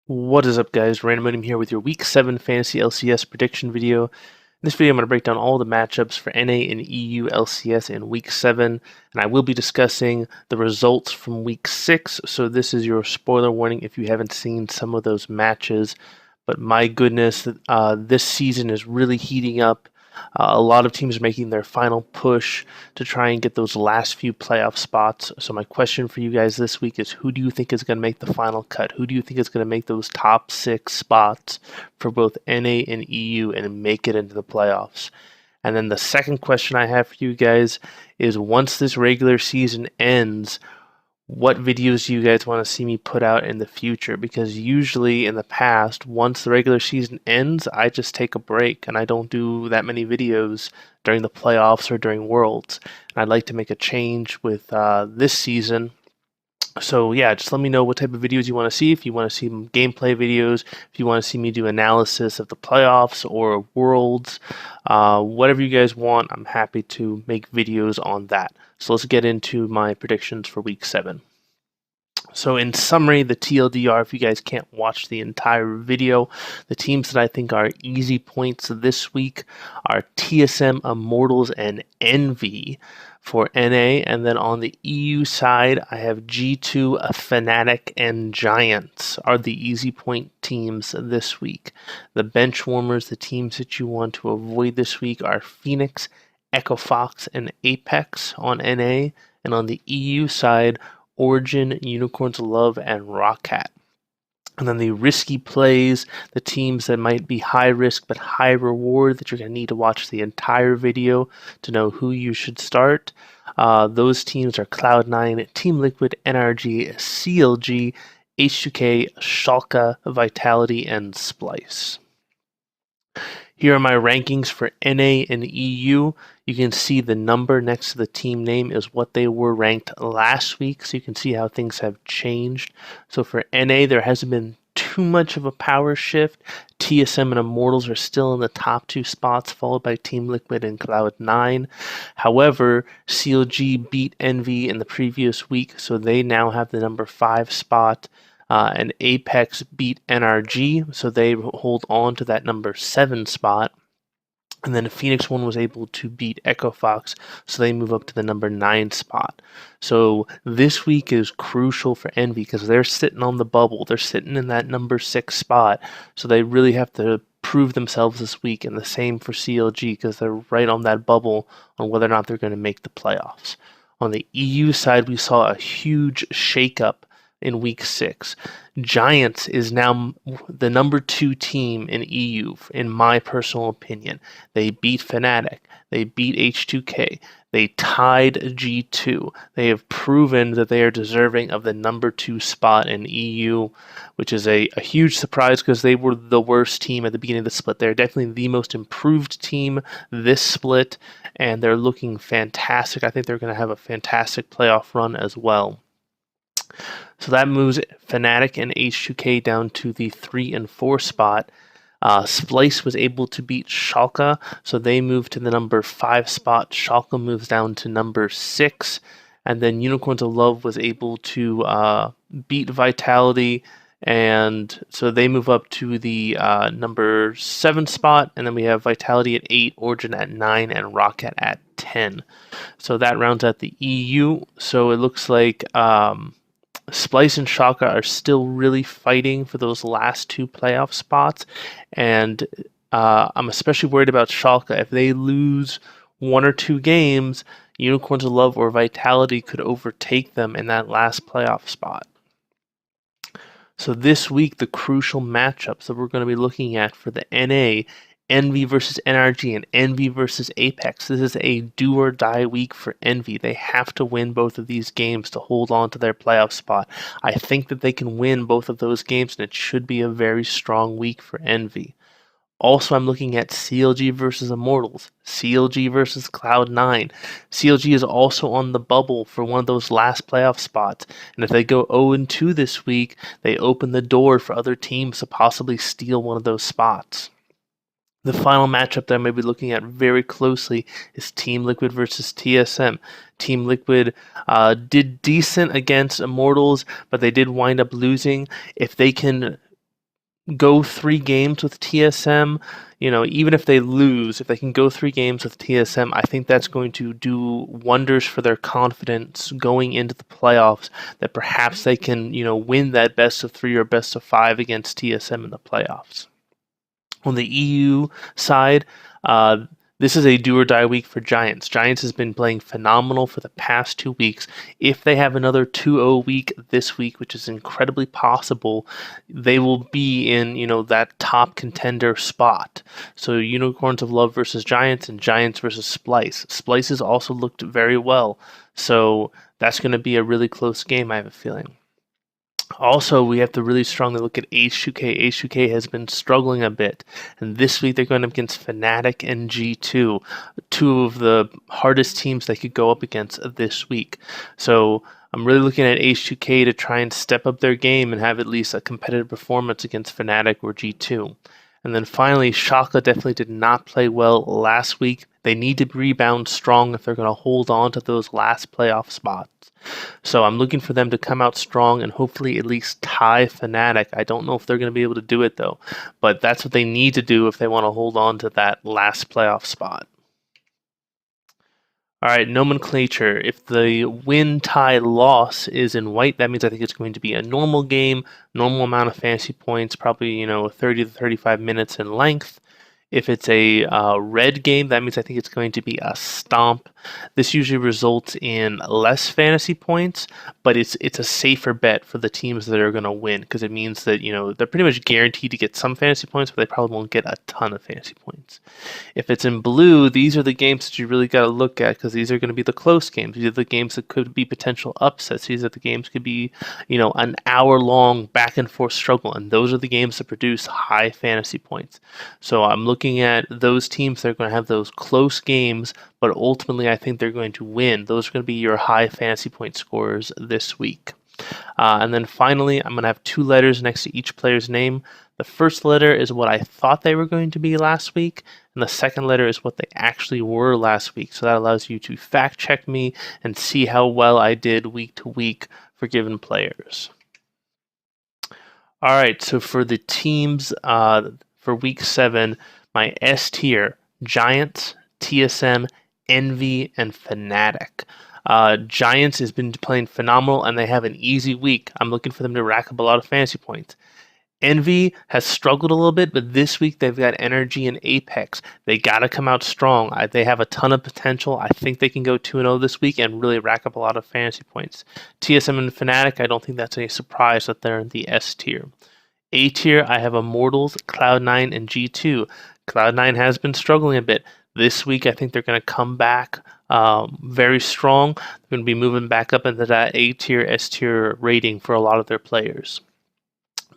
What is up, guys? Random here with your Week 7 Fantasy LCS prediction video. In this video, I'm going to break down all the matchups for NA and EU LCS in Week 7, and I will be discussing the results from Week 6, so this is your spoiler warning if you haven't seen some of those matches. But my goodness, this season is really heating up. A lot of teams are making their final push to try and get those last few playoff spots. So my question for you guys this week is, who do you think is going to make the final cut? Who do you think is going to make those top 6 spots for both NA and EU and make it into the playoffs? And then the second question I have for you guys is, once this regular season ends, what videos do you guys want to see me put out in the future? Because usually in the past, once the regular season ends, I just take a break and I don't do that many videos during the playoffs or during Worlds. And I'd like to make a change with this season. So yeah, just let me know what type of videos you want to see. If you want to see gameplay videos, if you want to see me do analysis of the playoffs or Worlds, whatever you guys want, I'm happy to make videos on that. So let's get into my predictions for Week 7. So in summary, the TLDR, if you guys can't watch the entire video, the teams that I think are easy points this week are TSM, Immortals, and Envy for NA. And then on the EU side, I have G2, Fnatic, and Giants are the easy point teams this week. The bench warmers, the teams that you want to avoid this week are Phoenix, Echo Fox, and Apex on NA. And on the EU side, Origin, Unicorns Love, and Rockcat. And then the risky plays, the teams that might be high risk but high reward that you're going to need to watch the entire video to know who you should start. Those teams are Cloud9, Team Liquid, NRG, CLG, H2K, Schalke, Vitality, and Splice. Here are my rankings for NA and EU. You can see the number next to the team name is what they were ranked last week, so you can see how things have changed. So for NA, there hasn't been too much of a power shift. TSM and Immortals are still in the top 2 spots, followed by Team Liquid and Cloud9. However, CLG beat Envy in the previous week, so they now have the number 5 spot. And Apex beat NRG, so they hold on to that number 7 spot. And then Phoenix One was able to beat Echo Fox, so they move up to the number 9 spot. So this week is crucial for Envy because they're sitting on the bubble. They're sitting in that number 6 spot, so they really have to prove themselves this week. And the same for CLG because they're right on that bubble on whether or not they're going to make the playoffs. On the EU side, we saw a huge shakeup in Week 6. Giants is now the number 2 team in EU, in my personal opinion. They beat Fnatic. They beat H2K. They tied G2. They have proven that they are deserving of the number 2 spot in EU, which is a huge surprise because they were the worst team at the beginning of the split. They're definitely the most improved team this split, and they're looking fantastic. I think they're going to have a fantastic playoff run as well. So that moves Fnatic and H2K down to the 3 and 4 spot. Splice was able to beat Schalke, so they moved to the number 5 spot. Schalke moves down to number 6. And then Unicorns of Love was able to beat Vitality, and so they move up to the number 7 spot. And then we have Vitality at 8, Origin at 9, and Rocket at 10. So that rounds out the EU. So it looks like Splice and Schalke are still really fighting for those last 2 playoff spots, and I'm especially worried about Schalke. If they lose 1 or 2 games, Unicorns of Love or Vitality could overtake them in that last playoff spot. So this week, the crucial matchups that we're going to be looking at for the NA, Envy versus NRG, and Envy versus Apex. This is a do or die week for Envy. They have to win both of these games to hold on to their playoff spot. I think that they can win both of those games, and it should be a very strong week for Envy. Also, I'm looking at CLG versus Immortals, CLG versus Cloud9. CLG is also on the bubble for one of those last playoff spots, and if they go 0-2 this week, they open the door for other teams to possibly steal one of those spots. The final matchup that I may be looking at very closely is Team Liquid versus TSM. Team Liquid did decent against Immortals, but they did wind up losing. If they can go 3 games with TSM, even if they lose, if they can go 3 games with TSM, I think that's going to do wonders for their confidence going into the playoffs, that perhaps they can, win that best of 3 or best of 5 against TSM in the playoffs. On the EU side, uh, this is a do or die week for Giants. Giants has been playing phenomenal for the past 2 weeks. If they have another 2-0 week this week, which is incredibly possible, they will be in, that top contender spot. So Unicorns of Love versus Giants and Giants versus Splice. Splice has also looked very well. So that's going to be a really close game, I have a feeling. Also, we have to really strongly look at H2K. H2K has been struggling a bit, and this week they're going up against Fnatic and G2, two of the hardest teams they could go up against this week. So I'm really looking at H2K to try and step up their game and have at least a competitive performance against Fnatic or G2. And then finally, Schalke definitely did not play well last week. They need to rebound strong if they're going to hold on to those last playoff spots. So I'm looking for them to come out strong and hopefully at least tie Fnatic. I don't know if they're going to be able to do it though, but that's what they need to do if they want to hold on to that last playoff spot. All right, nomenclature. If the win, tie, loss is in white, that means I think it's going to be a normal game, normal amount of fantasy points, probably 30 to 35 minutes in length. If it's a red game, that means I think it's going to be a stomp. This usually results in less fantasy points, but it's a safer bet for the teams that are going to win, because it means that they're pretty much guaranteed to get some fantasy points, but they probably won't get a ton of fantasy points. If it's in blue, these are the games that you really got to look at, because these are going to be the close games. These are the games that could be potential upsets. These are the games could be an hour-long back and forth struggle, and those are the games that produce high fantasy points. So I'm looking at those teams that are going to have those close games, but ultimately I think they're going to win. Those are going to be your high fantasy point scorers this week. And then finally, I'm going to have 2 letters next to each player's name. The first letter is what I thought they were going to be last week, and the second letter is what they actually were last week. So that allows you to fact check me and see how well I did week to week for given players. All right, so for the teams for week 7, my S tier: Giants, TSM, Envy, and Fnatic. Giants has been playing phenomenal, and they have an easy week. I'm looking for them to rack up a lot of fantasy points. Envy has struggled a little bit, but this week they've got Energy and Apex. They got to come out strong. They have a ton of potential. I think they can go 2-0 this week and really rack up a lot of fantasy points. TSM and Fnatic, I don't think that's any surprise that they're in the S tier. A tier, I have Immortals, Cloud9, and G2. Cloud9 has been struggling a bit. This week, I think they're going to come back very strong. They're going to be moving back up into that A tier, S tier rating for a lot of their players.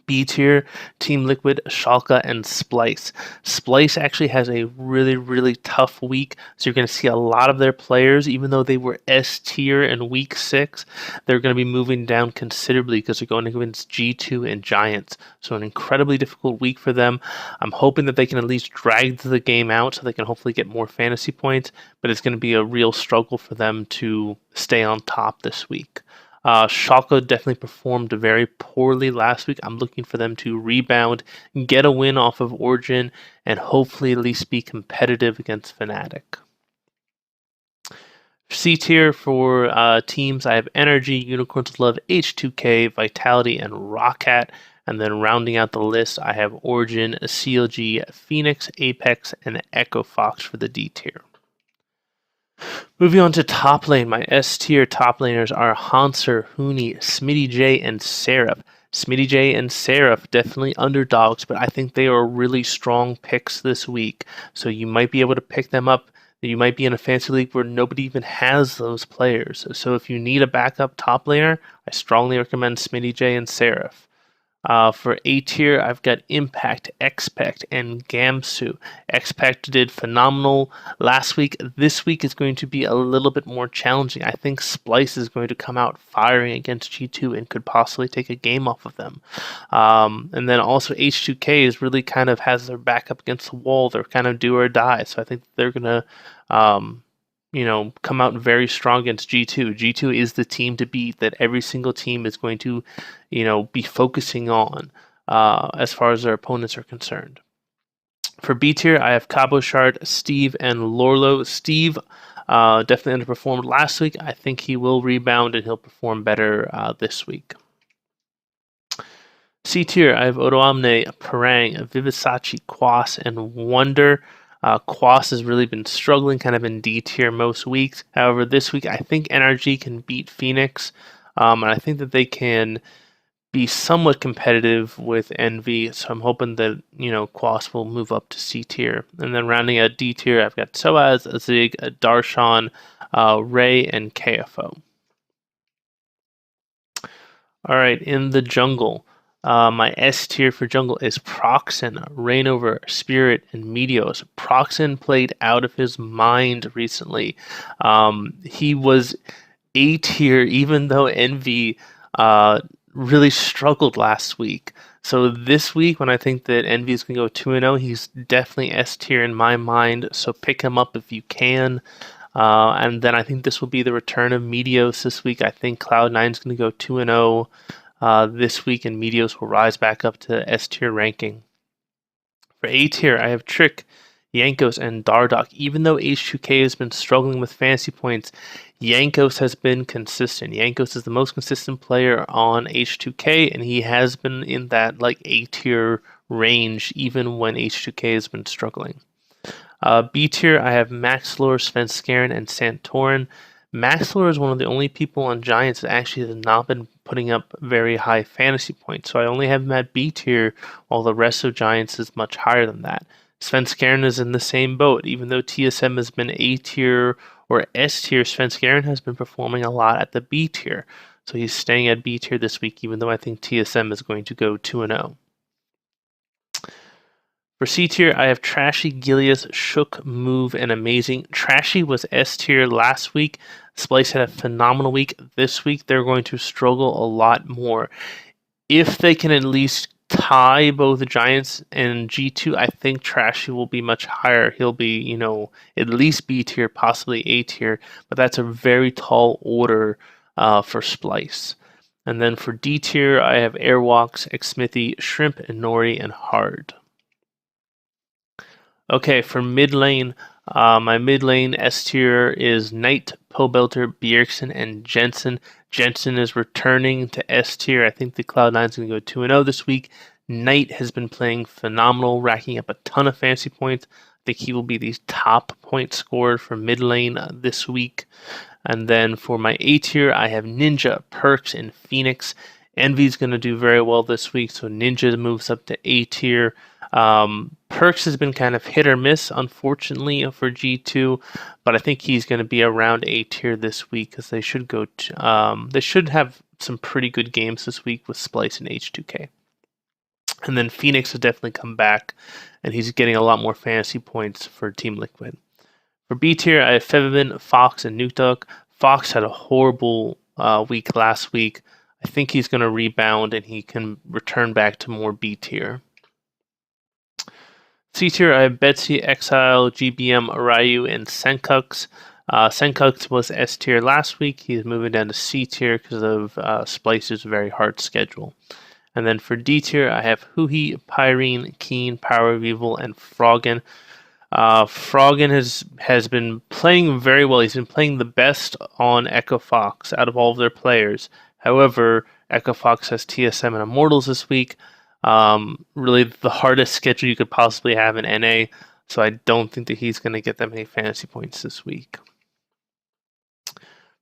B tier, Team Liquid, Schalke, and Splice. Splice actually has a really, really tough week, so you're going to see a lot of their players, even though they were S tier in week 6, they're going to be moving down considerably because they're going against G2 and Giants. So an incredibly difficult week for them. I'm hoping that they can at least drag the game out so they can hopefully get more fantasy points, but it's going to be a real struggle for them to stay on top this week. Schalke definitely performed very poorly last week. I'm looking for them to rebound, get a win off of Origin, and hopefully at least be competitive against Fnatic. C tier for teams, I have Energy, Unicorns of Love, H2K, Vitality, and Roccat. And then rounding out the list, I have Origin, CLG, Phoenix, Apex, and Echo Fox for the D tier. Moving on to top lane, my S tier top laners are Hanser, Huni, Smitty J, and Seraph. Smitty J and Seraph definitely underdogs, but I think they are really strong picks this week. So you might be able to pick them up. You might be in a fantasy league where nobody even has those players. So if you need a backup top laner, I strongly recommend Smitty J and Seraph. For A tier, I've got Impact, Expect, and Gamsu. Expect did phenomenal last week. This week is going to be a little bit more challenging. I think Splice is going to come out firing against G2 and could possibly take a game off of them. And then also H2K is really kind of has their back up against the wall. They're kind of do or die. So I think they're going to come out very strong against G2. G2 is the team to beat that every single team is going to, be focusing on. as far as their opponents are concerned. For B tier, I have Cabo Shard, Steve, and Lorlo. Steve definitely underperformed last week. I think he will rebound and he'll perform better this week. C tier, I have Odoamne, Parang, Vivisachi, Quas, and Wonder. Quas has really been struggling kind of in D tier most weeks. However, this week I think NRG can beat Phoenix, and I think that they can be somewhat competitive with Envy. So I'm hoping that, Quas will move up to C tier. And then rounding out D tier, I've got Soaz, Azig, Darshan, Ray, and KFO. All right, in the jungle, my S tier for jungle is Proxen, Reignover, Spirit, and Meteos. Proxen played out of his mind recently. He was A tier, even though Envy really struggled last week. So this week, when I think that Envy is going to go 2-0, he's definitely S tier in my mind. So pick him up if you can. And then I think this will be the return of Meteos this week. I think Cloud9 is going to go 2-0 this week, and Meteos will rise back up to S tier ranking. For A tier, I have Trick, Yankos, and Dardoch. Even though H2K has been struggling with fantasy points, Yankos has been consistent. Yankos is the most consistent player on H2K, and he has been in that A tier range even when H2K has been struggling. B tier, I have Maxlore, Svenskeren, and Santorin. Maxlore is one of the only people on Giants that actually has not been putting up very high fantasy points, so I only have him at B tier, while the rest of Giants is much higher than that. Svenskeren is in the same boat. Even though TSM has been A tier or S tier, Svenskeren has been performing a lot at the B tier, so he's staying at B tier this week, even though I think TSM is going to go 2-0. For C tier, I have Trashy, Gilius, Shook, Move, and Amazing. Trashy was S tier last week. Splice had a phenomenal week. This week, they're going to struggle a lot more. If they can at least tie both the Giants and G2, I think Trashy will be much higher. He'll be, at least B tier, possibly A tier, but that's a very tall order for Splice. And then for D tier, I have Airwalks, Xsmithy, Shrimp, and Nori, and Hard. Okay, for mid lane, my mid lane S tier is Knight, Pobelter, Bjergsen, and Jensen. Jensen is returning to S tier. I think the Cloud9 is going to go 2-0 this week. Knight has been playing phenomenal, racking up a ton of fantasy points. I think he will be the top point scorer for mid lane this week. And then for my A tier, I have Ninja, Perks, and Phoenix. Envy's going to do very well this week, so Ninja moves up to A tier. Perks has been kind of hit or miss, unfortunately, for G2, but I think he's going to be around A tier this week because they should go. They should have some pretty good games this week with Splice and H2K. And then Phoenix has definitely come back, and he's getting a lot more fantasy points for Team Liquid. For B tier, I have Fevivin, Fox, and Nukedog. Fox had a horrible week last week. I think he's going to rebound and he can return back to more B tier. C tier, I have Betsy, Exile, GBM, Ryu, and Senkux. Senkux was S tier last week. He's moving down to C tier because of Splice's very hard schedule. And then for D tier, I have Huhi, Pyrene, Keen, Power of Evil, and Froggen. Froggen has been playing very well. He's been playing the best on Echo Fox out of all of their players. However, Echo Fox has TSM and Immortals this week. Really the hardest schedule you could possibly have in NA, so I don't think that he's going to get that many fantasy points this week.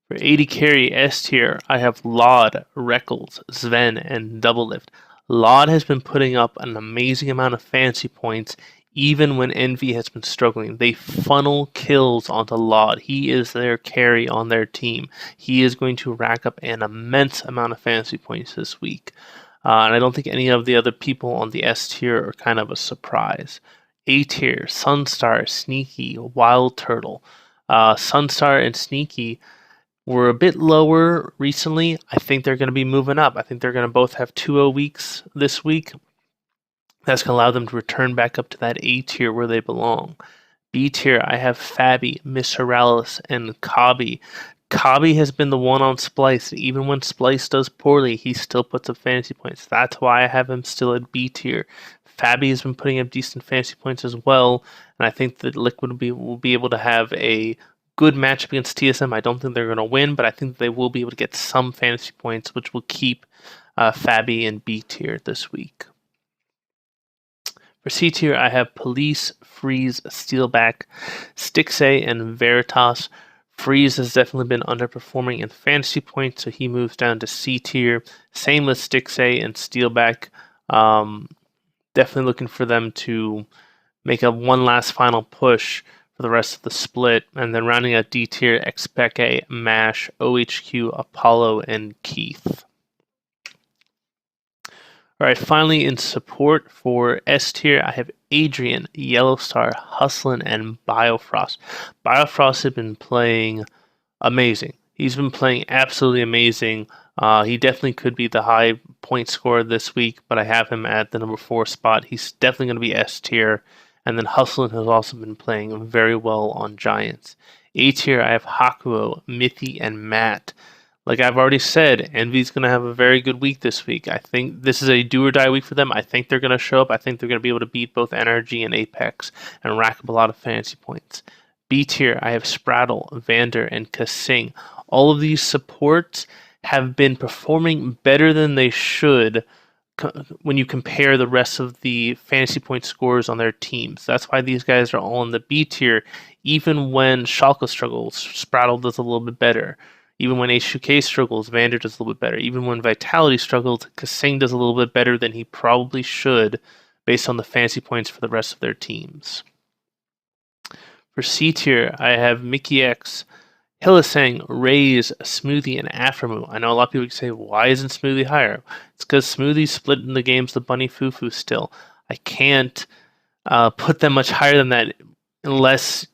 For AD carry S tier, I have Laud, Reckles, Sven, and Doublelift. Laud has been putting up an amazing amount of fantasy points even when Envy has been struggling. They funnel kills onto Laud. He is their carry on their team. He is going to rack up an immense amount of fantasy points this week. And I don't think any of the other people on the S tier are kind of a surprise. A tier, Sunstar, Sneaky, Wild Turtle. Sunstar and Sneaky were a bit lower recently. I think they're going to be moving up. I think they're going to both have 2-0 weeks this week. That's going to allow them to return back up to that A tier where they belong. B tier, I have Fabi, Miss Morales, and Kabi. Kabi has been the one on Splice. Even when Splice does poorly, he still puts up fantasy points. That's why I have him still at B tier. Fabi has been putting up decent fantasy points as well, and I think that Liquid will be able to have a good matchup against TSM. I don't think they're going to win, but I think they will be able to get some fantasy points, which will keep Fabi in B tier this week. For C tier, I have Police, Freeze, Steelback, Stixay, and Veritas. Freeze has definitely been underperforming in fantasy points, so he moves down to C tier. Same with Stixay and Steelback. Definitely looking for them to make a one last final push for the rest of the split. And then rounding out D tier, Xpeke, Mash, OHQ, Apollo, and Keith. All right, finally in support for S tier, I have Adrian, Yellowstar, Hustlin, and Biofrost. Biofrost has been playing amazing. He's been playing absolutely amazing. He definitely could be the high point scorer this week, but I have him at the number 4 spot. He's definitely going to be S tier. And then Hustlin has also been playing very well on Giants. A tier, I have Hakuo, Mithy, and Matt. Like I've already said, Envy's going to have a very good week this week. I think this is a do-or-die week for them. I think they're going to show up. I think they're going to be able to beat both NRG and Apex and rack up a lot of fantasy points. B tier, I have Spraddle, Vander, and Kasing. All of these supports have been performing better than they should when you compare the rest of the fantasy point scores on their teams. That's why these guys are all in the B tier. Even when Schalke struggles, Spraddle does a little bit better. Even when H2K struggles, Vander does a little bit better. Even when Vitality struggles, Kasing does a little bit better than he probably should based on the fantasy points for the rest of their teams. For C tier, I have Mickey X, Hillisang, Raze, Smoothie, and Aframu. I know a lot of people say, why isn't Smoothie higher? It's because Smoothie's split in the games the Bunny Fufu still. I can't put them much higher than that unless,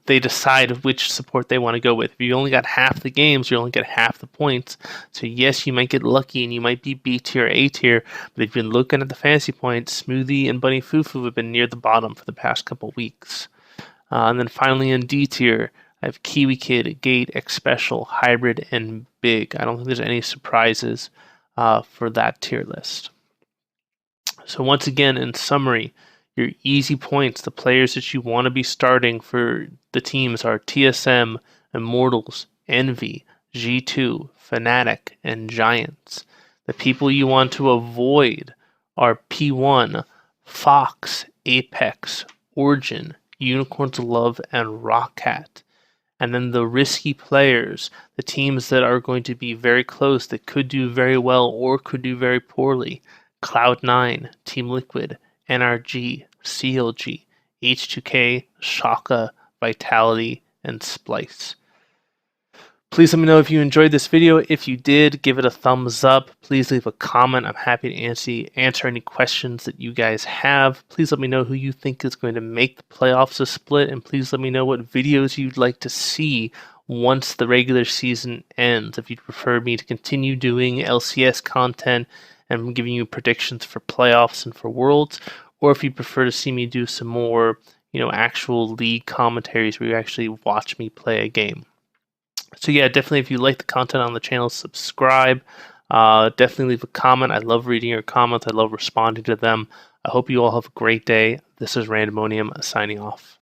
they decide which support they want to go with. If you only got half the games, you only get half the points. So yes, you might get lucky and you might be B tier, A tier, but if you've been looking at the fantasy points, Smoothie and Bunny Fufu have been near the bottom for the past couple weeks. And then finally in D tier, I have Kiwi Kid, Gate, X Special, Hybrid, and Big. I don't think there's any surprises for that tier list. So once again, in summary, your easy points, the players that you want to be starting for the teams are TSM, Immortals, Envy, G2, Fnatic, and Giants. The people you want to avoid are P1, Fox, Apex, Origin, Unicorns Love, and Rockcat. And then the risky players, the teams that are going to be very close, that could do very well or could do very poorly. Cloud9, Team Liquid, NRG, CLG, H2K, Shaka, Vitality, and Splice. Please let me know if you enjoyed this video. If you did, give it a thumbs up. Please leave a comment. I'm happy to answer any questions that you guys have. Please let me know who you think is going to make the playoffs a split, and please let me know what videos you'd like to see once the regular season ends. If you'd prefer me to continue doing LCS content and giving you predictions for playoffs and for Worlds, or if you prefer to see me do some more, actual league commentaries where you actually watch me play a game. So yeah, definitely if you like the content on the channel, subscribe. Definitely leave a comment. I love reading your comments. I love responding to them. I hope you all have a great day. This is Randomonium signing off.